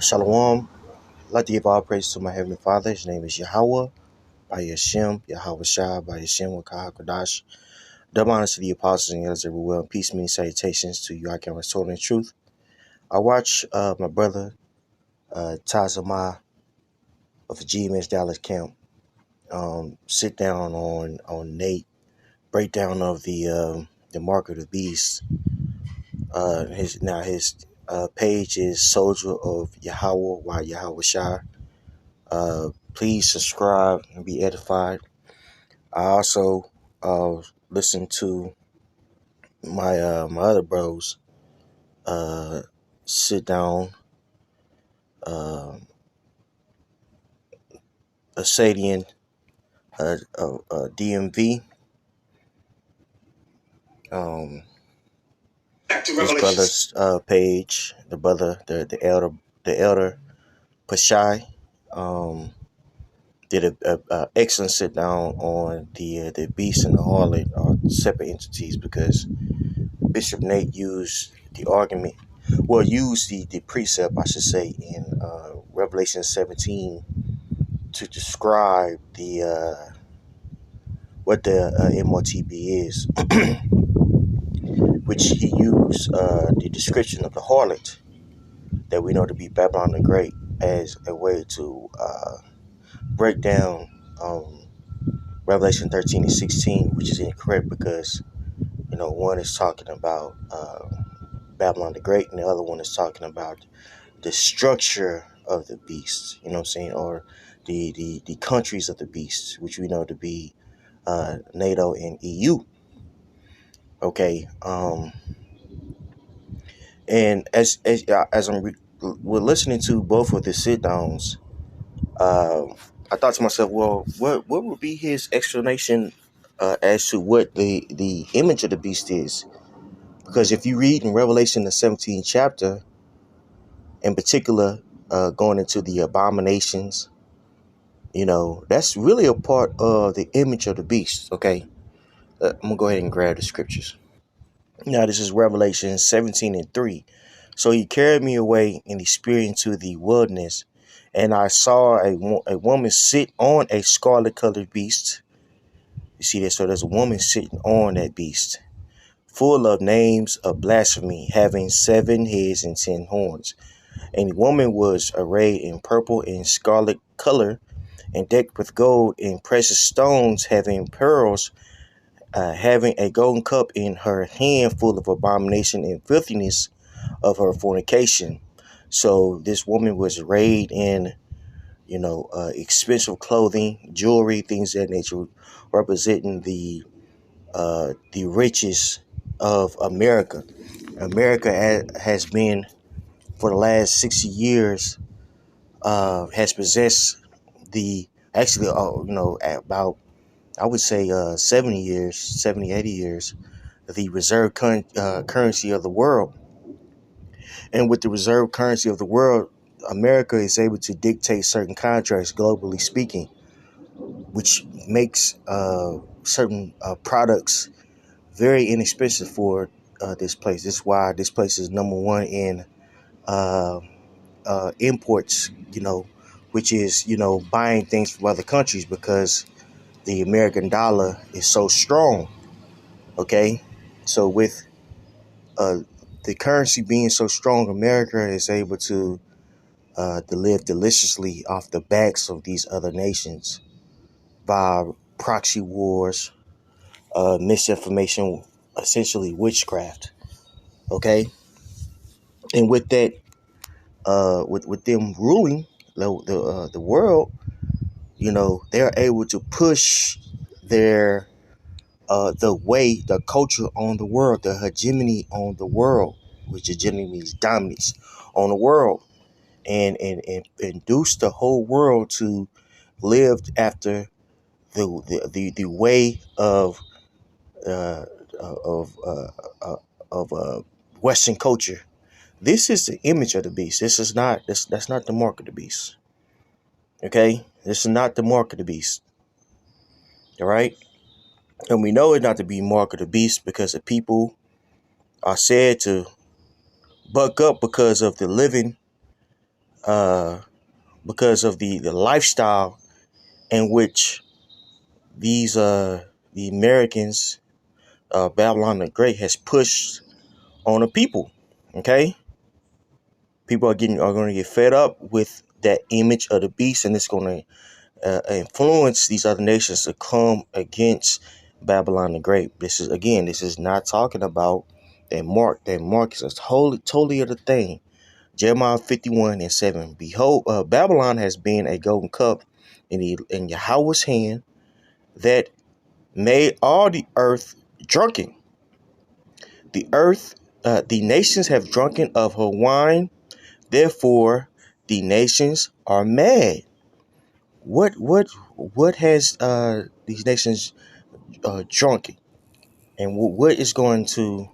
Shalom. I'd like to give all praise to my Heavenly Father. His name is Yahweh, by Yashem, Yahweh Shah, by Yashem, Wakah Kodash. Double honors to the apostles and elders everywhere. Peace, many salutations to you. I can restore in truth. I watch my brother, Tazama of the GMS Dallas camp, sit down on Nate, breakdown of the mark of the beast. His page is Soldier of Yahweh, by Yahweh Shah. Please subscribe and be edified. I also listen to my other bros sit down, Asadian, DMV. His brother's page, the elder Pashai, um, did a excellent sit down on the beast and the harlot are separate entities because Bishop Nate used the argument, well, used the precept, I should say, in Revelation 17 to describe what the MOTB is, which he used the description of the harlot that we know to be Babylon the Great as a way to break down Revelation 13 and 16, which is incorrect because, one is talking about Babylon the Great and the other one is talking about the structure of the beast, you know what I'm saying, or the countries of the beast, which we know to be NATO and EU. Okay, and as we're listening to both of the sit downs, I thought to myself, well, what would be his explanation as to what the image of the beast is? Because if you read in Revelation the 17th chapter, in particular, going into the abominations, that's really a part of the image of the beast. Okay, I'm gonna go ahead and grab the scriptures. Now, this is Revelation 17 and 3. So he carried me away in the spirit into the wilderness, and I saw a woman sit on a scarlet colored beast. You see that? So there's a woman sitting on that beast, full of names of blasphemy, having 7 heads and 10 horns. And the woman was arrayed in purple and scarlet color, and decked with gold and precious stones, having pearls, having a golden cup in her hand full of abomination and filthiness of her fornication. So this woman was arrayed in, expensive clothing, jewelry, things of that nature, representing the riches of America. America has been, for the last 60 years, has possessed about, I would say, 70 years, 70, 80 years, the reserve currency of the world. And with the reserve currency of the world, America is able to dictate certain contracts, globally speaking, which makes certain products very inexpensive for this place. This is why this place is number one in uh, imports, which is, buying things from other countries because the American dollar is so strong. Okay. So with uh, the currency being so strong, America is able to live deliciously off the backs of these other nations by proxy wars, misinformation, essentially witchcraft. Okay. And with that, with them ruling the world, they're able to push their the culture on the world, the hegemony on the world, which hegemony means dominance on the world, and induce the whole world to live after the way uh, of uh, uh, of Western culture. This is the image of the beast. This is not that's not the mark of the beast. Okay, this is not the mark of the beast. All right, and we know it not to be mark of the beast because the people are said to buck up because of the living uh, because of the lifestyle in which these the Americans, Babylon the Great, has pushed on the people. Okay, people are going to get fed up with that image of the beast, and it's going to influence these other nations to come against Babylon the Great. This is not talking about that mark. That mark is a totally other thing. Jeremiah 51:7. Behold, Babylon has been a golden cup in Yahweh's hand that made all the earth drunken. The nations have drunken of her wine. Therefore, the nations are mad. What has these nations drunken, and what is going to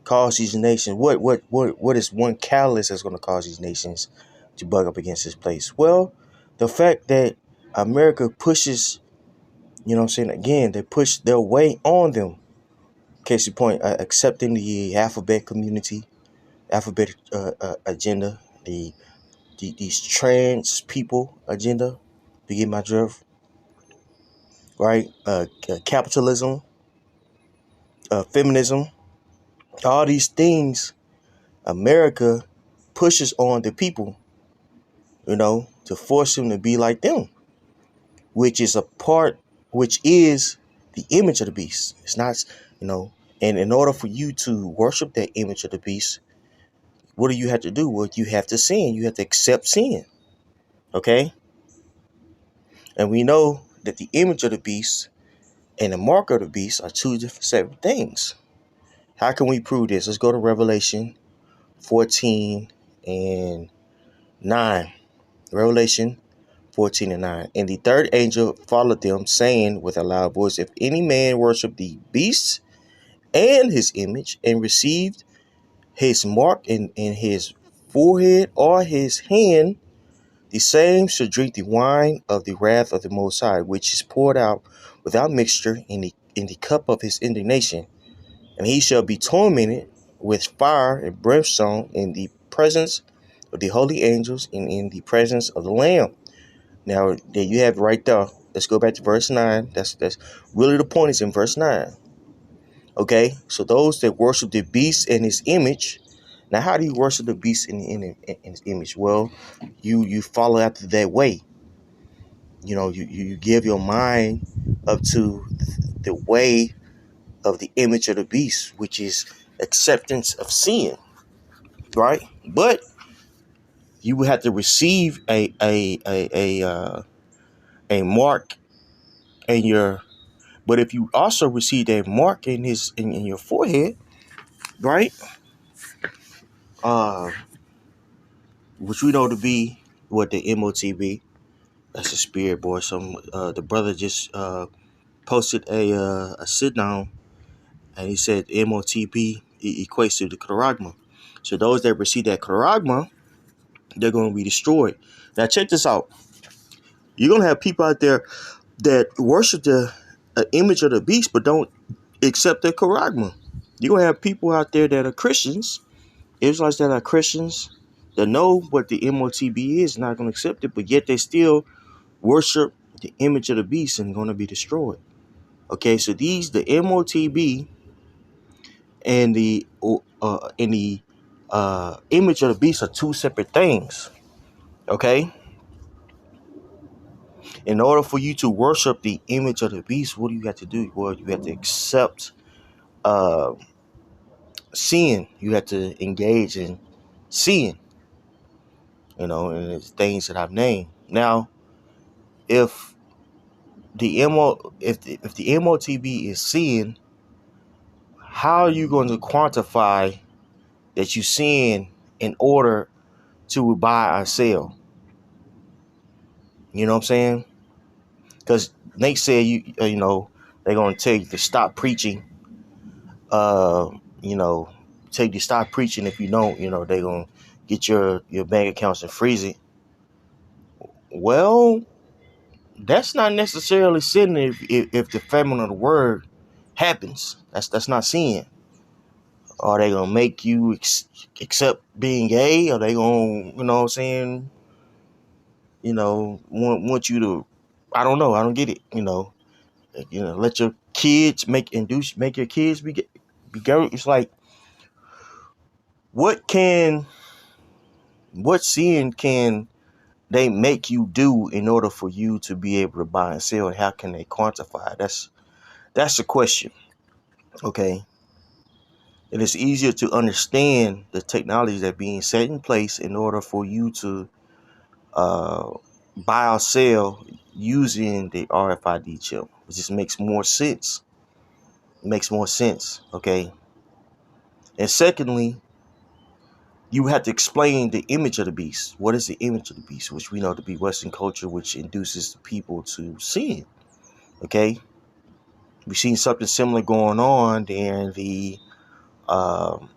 cause these nations? What is one catalyst that's going to cause these nations to bug up against this place? Well, the fact that America pushes, you know what I'm saying, again, they push their way on them. Case in point, accepting the alphabet community, alphabet agenda, these trans people agenda, to get my drift, right? Capitalism, feminism, all these things America pushes on the people, to force them to be like them, which is which is the image of the beast. It's not, and in order for you to worship that image of the beast, what do you have to do? Well, you have to sin. You have to accept sin. Okay? And we know that the image of the beast and the mark of the beast are two different separate things. How can we prove this? Let's go to Revelation 14 and 9. Revelation 14 and 9. And the third angel followed them, saying with a loud voice, if any man worship the beast and his image, and received his mark in his forehead or his hand, the same shall drink the wine of the wrath of the Most High, which is poured out without mixture in the cup of his indignation. And he shall be tormented with fire and brimstone in the presence of the holy angels and in the presence of the Lamb. Now, there you have it right there. Let's go back to verse 9. That's really the point is in verse 9. Okay, so those that worship the beast and his image. Now, how do you worship the beast in his image? Well, you follow after that way. You give your mind up to the way of the image of the beast, which is acceptance of sin, right? But you would have to receive a mark in your. But if you also receive a mark in your forehead, right? Uh, which we know to be what the MOTB. That's a spirit, boy. The brother just posted a sit down, and he said MOTB equates to the charagma. So those that receive that charagma, they're going to be destroyed. Now check this out. You're going to have people out there that worship the image of the beast, but don't accept the charagma. You're going to have people out there that are Christians, Israelites that are Christians, that know what the MOTB is, not going to accept it, but yet they still worship the image of the beast and going to be destroyed. Okay, so the MOTB and the image of the beast are two separate things. Okay, in order for you to worship the image of the beast, what do you have to do? Well, you have to accept uh, sin. You have to engage in sin. And it's things that I've named. Now, if if the MOTB is sin, how are you going to quantify that you sin in order to buy or sell? You know what I'm saying? Because Nate said they're going to tell you to stop preaching. Uh, you know, tell you to stop preaching. If you don't, they're going to get your bank accounts and freeze it. Well, that's not necessarily sin if the famine of the word happens. That's not sin. Are they gonna make you accept being gay? Are they gonna, want you to, I don't know, I don't get it. Let your kids make your kids be girl. It's like, what can what sin can they make you do in order for you to be able to buy and sell, and how can they quantify it? That's the question. Okay. And it's easier to understand the technologies that are being set in place in order for you to uh, buy or sell using the RFID chip. It just makes more sense. It makes more sense. Okay. And secondly, you have to explain the image of the beast. What is the image of the beast? Which we know to be Western culture, which induces the people to sin. Okay. We've seen something similar going on um,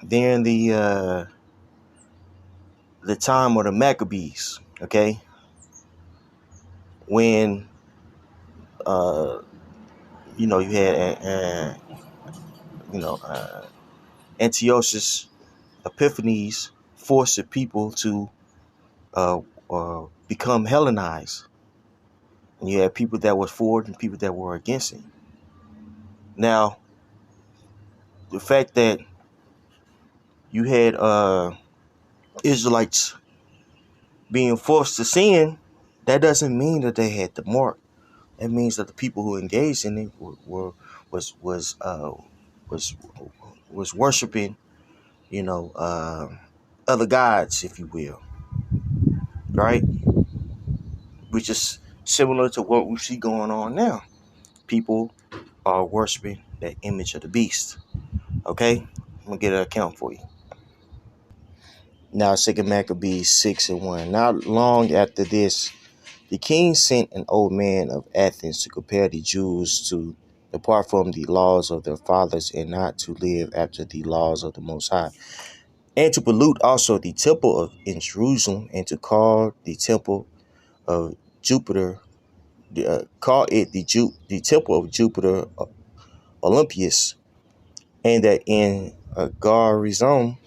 during the time of the Maccabees. Okay, when uh, you had Antiochus Epiphanes forced the people to become Hellenized. And you had people that were for it and people that were against it. Now, the fact that you had Israelites being forced to sin, that doesn't mean that they had the mark. That means that the people who engaged in it were was was uh, was was worshiping, you know, uh, other gods, if you will, right? Which is similar to what we see going on now. People are worshiping that image of the beast. Okay, I'm gonna get an account for you. Now, Second Maccabees 6:1. Not long after this, the king sent an old man of Athens to compel the Jews to depart from the laws of their fathers and not to live after the laws of the Most High, and to pollute also the temple in Jerusalem, and to call the temple of Jupiter, call it the temple of Jupiter Olympius, and that in Garism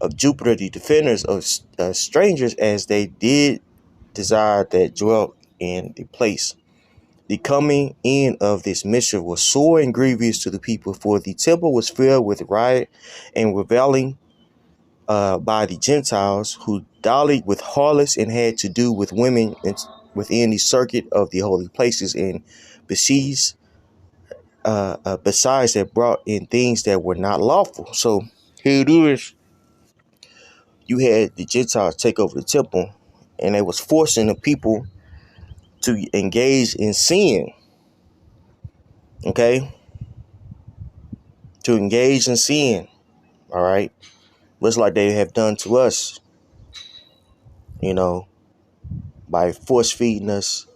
of Jupiter the defenders of strangers, as they did desire that dwelt in the place. The coming in of this mischief was sore and grievous to the people, for the temple was filled with riot and reveling by the Gentiles, who dallied with harlots and had to do with women within the circuit of the holy places, and besides that brought in things that were not lawful. So here it is. You had the Gentiles take over the temple, and they was forcing the people to engage in sin. Okay, to engage in sin. All right, just like they have done to us. You know, by force feeding us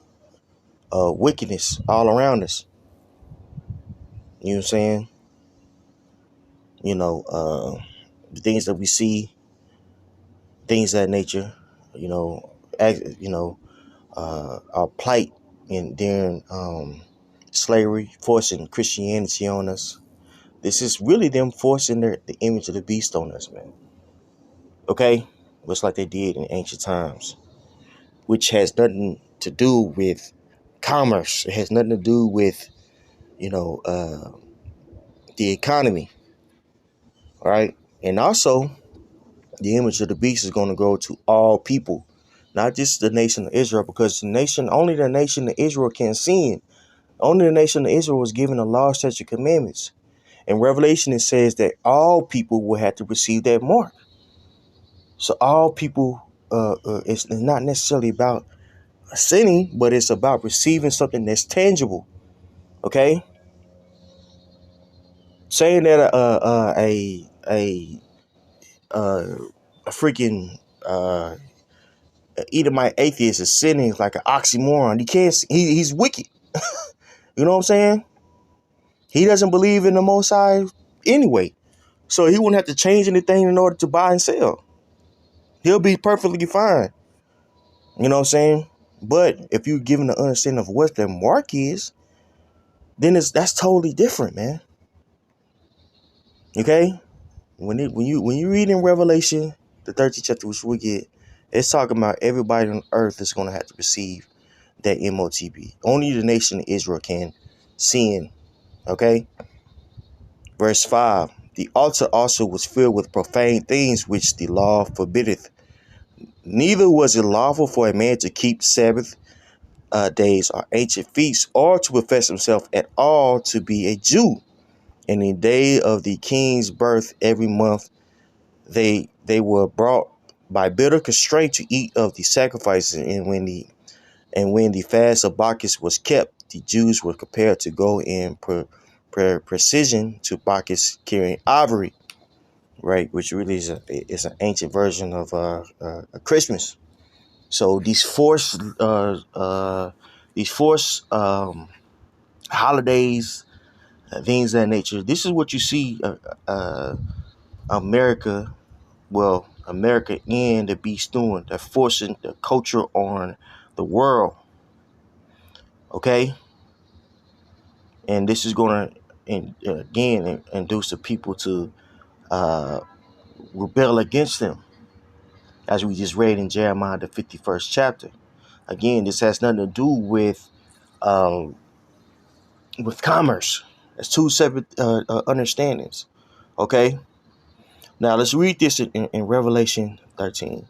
wickedness all around us. You know what I'm saying? You know, the things that we see, things of that nature. You know, our plight during slavery, forcing Christianity on us. This is really them forcing the image of the beast on us, man. Okay, just like they did in ancient times, which has nothing to do with commerce. It has nothing to do with the economy, all right? And also, the image of the beast is going to go to all people, not just the nation of Israel, because only the nation of Israel can sin. Only the nation of Israel was given the law, statutes, and commandments. In Revelation, it says that all people will have to receive that mark. So all people, it's not necessarily about sinning, but it's about receiving something that's tangible. Okay, saying that uh, a freaking Edomite atheist is sinning like an oxymoron. He can't. He's wicked. You know what I'm saying? He doesn't believe in the Most High anyway, so he wouldn't have to change anything in order to buy and sell. He'll be perfectly fine. You know what I'm saying? But if you're given the understanding of what the mark is, then that's totally different, man. Okay? When you read in Revelation, the 13th chapter, which we get, It's talking about everybody on earth is going to have to receive that MOTB. Only the nation of Israel can sin. Okay. Verse 5. The altar also was filled with profane things which the law forbiddeth. Neither was it lawful for a man to keep Sabbath days or ancient feasts, or to profess himself at all to be a Jew. In the day of the king's birth every month they were brought by bitter constraint to eat of the sacrifices, and when the fast of Bacchus was kept, the Jews were compelled to go in precision to Bacchus carrying ivory, right? Which really is an ancient version of Christmas. So these forced holidays, things of that nature. This is what you see America, America and the beast doing. They're forcing the culture on the world. Okay, and this is going to again induce the people to uh, rebel against them, as we just read in Jeremiah the 51st chapter. Again, this has nothing to do um, with commerce. It's two separate understandings. Okay, now let's read this in Revelation 13.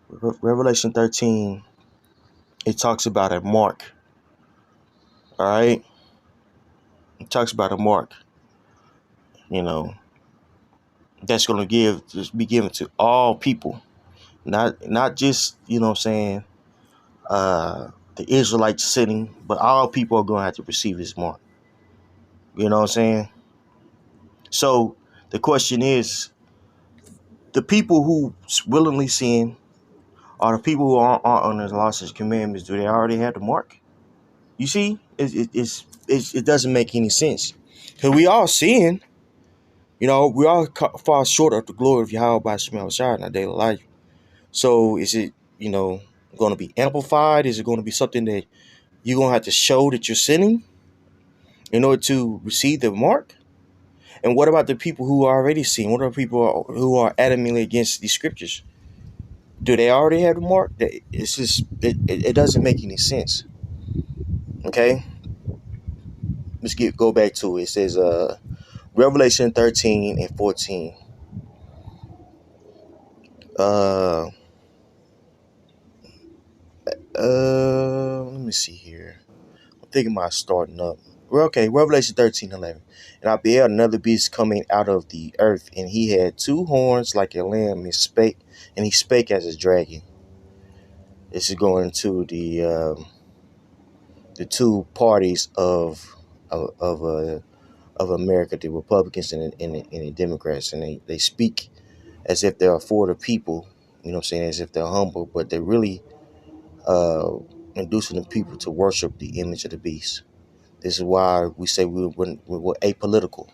Revelation 13, it talks about a mark. All right, it talks about a mark. You know, that's going to be given to all people, not just, what I'm saying, the Israelites sitting, but all people are going to have to receive this mark. You know what I'm saying? So the question is, the people who willingly sin, or the people who aren't on the laws and commandments, do they already have the mark? You see, it doesn't make any sense, because we all sin. We all fall short of the glory of Yahweh by Shema Shai in our daily life. So is it, going to be amplified? Is it going to be something that you're going to have to show that you're sinning in order to receive the mark? And what about the people who already sin? What are people who are adamantly against these scriptures? Do they already have the mark? It's just, it doesn't make any sense. Okay? Let's go back to it. It says Revelation 13 and 14. Uh let me see here. I'm thinking about starting up. Well, okay, Revelation 13:11. And I beheld another beast coming out of the earth, and he had two horns like a lamb, and he spake as a dragon. This is going to the two parties of America, the Republicans and the Democrats, and they speak as if they're for the people, as if they're humble, but they're really uh, inducing the people to worship the image of the beast. This is why we say we're apolitical.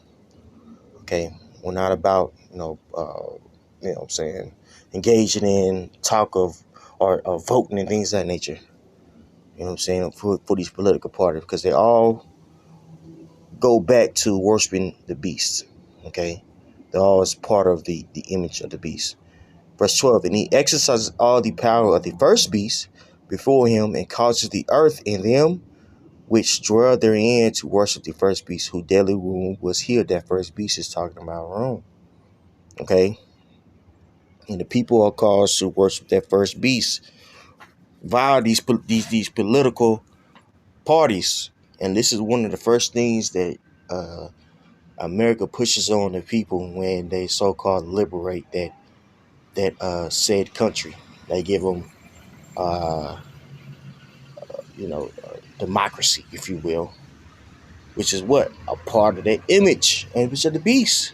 Okay, we're not about engaging in talk of or voting and things of that nature. For these political parties, because they all go back to worshiping the beast. Okay, they're all as part of the image of the beast. Verse 12, and he exercises all the power of the first beast before him, and causes the earth and them which dwell therein to worship the first beast, who daily rule was here. That first beast is talking about Rome. Okay, and the people are caused to worship that first beast via these political parties. And this is one of the first things that America pushes on the people when they so-called liberate that said country. They give them, democracy, if you will, which is what a part of their image and which of the beast.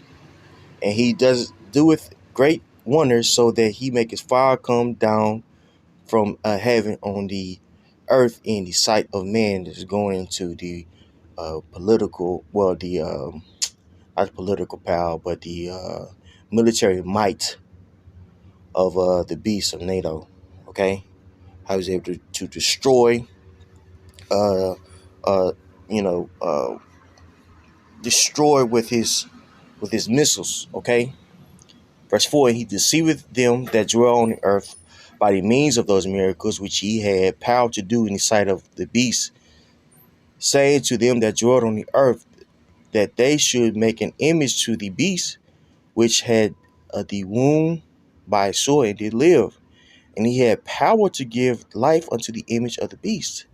And he doeth great wonders, so that he maketh fire come down from heaven on the earth in the sight of man. That is going into the political, not political power, but the military might of the beast of NATO. Okay, I was able to destroy, uh, uh, you know, uh, destroy with his missiles. Okay, verse 4: He deceiveth them that dwell on the earth, by the means of those miracles which he had power to do in the sight of the beast, saying to them that dwelt on the earth that they should make an image to the beast which had the wound by a sword and did live. And he had power to give life unto the image of the beast.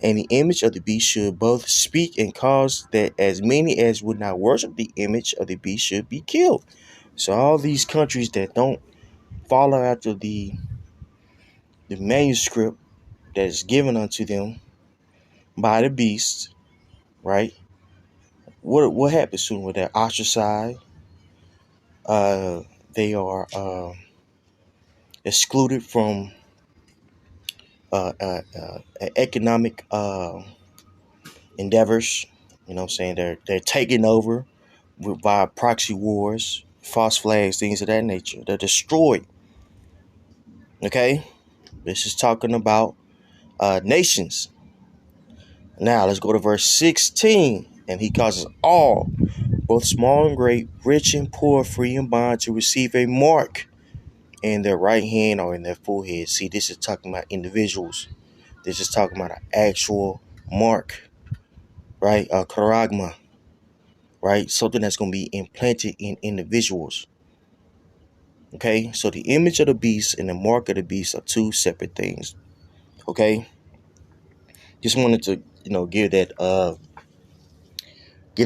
And the image of the beast should both speak and cause that as many as would not worship the image of the beast should be killed. So all these countries that don't follow after the manuscript that is given unto them by the beast, right? What happens to them? When they're ostracized, they are excluded from economic endeavors. You know what I'm saying? They're taking over via proxy wars, false flags, things of that nature. They're destroyed. Okay? This is talking about nations. Now let's go to verse 16. And he causes all, both small and great, rich and poor, free and bond, to receive a mark in their right hand or in their forehead. See, this is talking about individuals. This is talking about an actual mark, right? A charagma, right? Something that's going to be implanted in individuals. Okay, so the image of the beast and the mark of the beast are two separate things. Okay, just wanted to get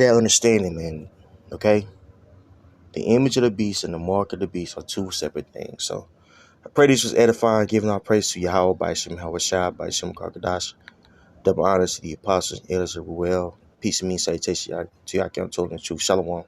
that understanding, man. Okay, the image of the beast and the mark of the beast are two separate things. So I pray this was edifying, giving our praise to Yahweh by Shem Hawashai by Shem Karkadash. Double honors to the apostles, elders of Ruel. Peace and me salutation to y'all, told the truth. Shalom.